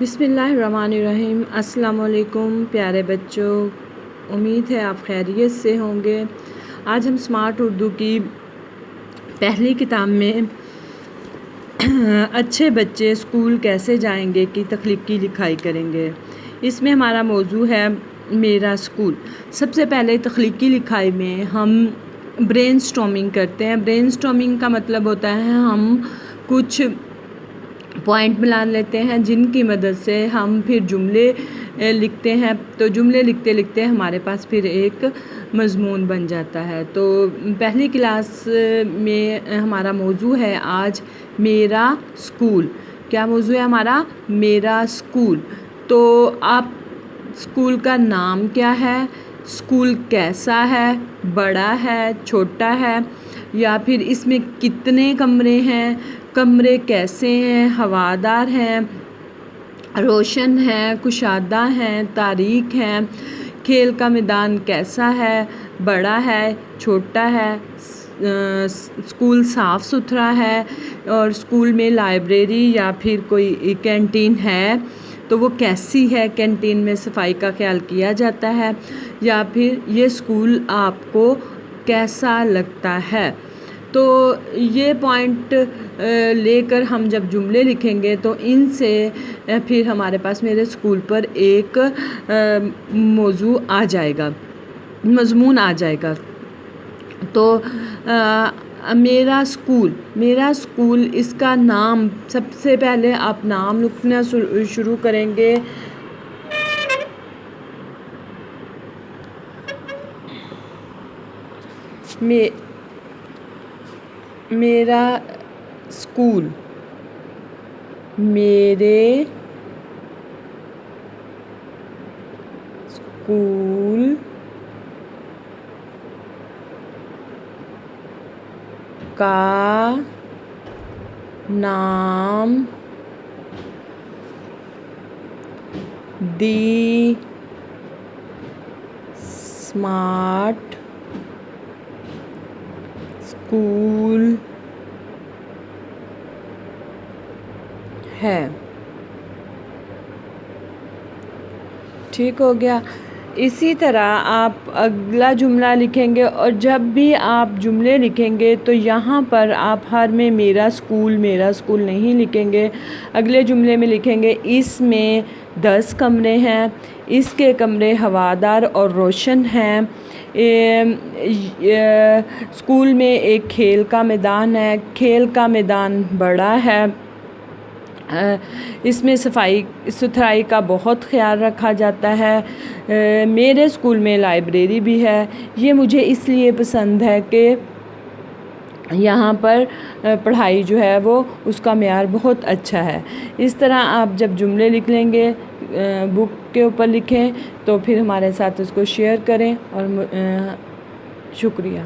بسم اللہ الرحمن الرحیم۔ السلام علیکم پیارے بچوں، امید ہے آپ خیریت سے ہوں گے۔ آج ہم اسمارٹ اردو کی پہلی کتاب میں اچھے بچے اسکول کیسے جائیں گے کی تخلیقی لکھائی کریں گے۔ اس میں ہمارا موضوع ہے میرا اسکول۔ سب سے پہلے تخلیقی لکھائی میں ہم برین سٹارمنگ کرتے ہیں۔ برین سٹارمنگ کا مطلب ہوتا ہے ہم کچھ پوائنٹ ملا لیتے ہیں جن کی مدد سے ہم پھر جملے لکھتے ہیں، تو جملے لکھتے لکھتے ہمارے پاس پھر ایک مضمون بن جاتا ہے۔ تو پہلی کلاس میں ہمارا موضوع ہے آج میرا اسکول۔ کیا موضوع ہے ہمارا؟ میرا اسکول۔ تو آپ اسکول کا نام کیا ہے؟ اسکول کیسا ہے؟ بڑا ہے، چھوٹا ہے، یا پھر اس میں کتنے کمرے ہیں؟ کمرے کیسے ہیں؟ ہوادار ہیں، روشن ہیں، کشادہ ہیں، تاریک ہیں؟ کھیل کا میدان کیسا ہے؟ بڑا ہے، چھوٹا ہے؟ اسکول صاف ستھرا ہے؟ اور اسکول میں لائبریری یا پھر کوئی کینٹین ہے تو وہ کیسی ہے؟ کینٹین میں صفائی کا خیال کیا جاتا ہے؟ یا پھر یہ اسکول آپ کو کیسا لگتا ہے؟ تو یہ پوائنٹ لے کر ہم جب جملے لکھیں گے تو ان سے پھر ہمارے پاس میرے اسکول پر ایک موضوع آ جائے گا، مضمون آ جائے گا۔ تو میرا اسکول اس کا نام، سب سے پہلے آپ نام لکھنا شروع کریں گے۔ میرا اسکول، میرے اسکول کا نام دی اسمارٹ اسکول ہے۔ ٹھیک ہو گیا۔ اسی طرح آپ اگلا جملہ لکھیں گے، اور جب بھی آپ جملے لکھیں گے تو یہاں پر آپ ہر میں میرا اسکول نہیں لکھیں گے۔ اگلے جملے میں لکھیں گے اس میں 10 کمرے ہیں، اس کے کمرے ہوادار اور روشن ہیں۔ اسکول میں ایک کھیل کا میدان ہے، کھیل کا میدان بڑا ہے۔ اس میں صفائی ستھرائی کا بہت خیال رکھا جاتا ہے۔ میرے اسکول میں لائبریری بھی ہے۔ یہ مجھے اس لیے پسند ہے کہ یہاں پر پڑھائی جو ہے وہ اس کا معیار بہت اچھا ہے۔ اس طرح آپ جب جملے لکھ لیں گے، بک کے اوپر لکھیں، تو پھر ہمارے ساتھ اس کو شیئر کریں، اور شکریہ۔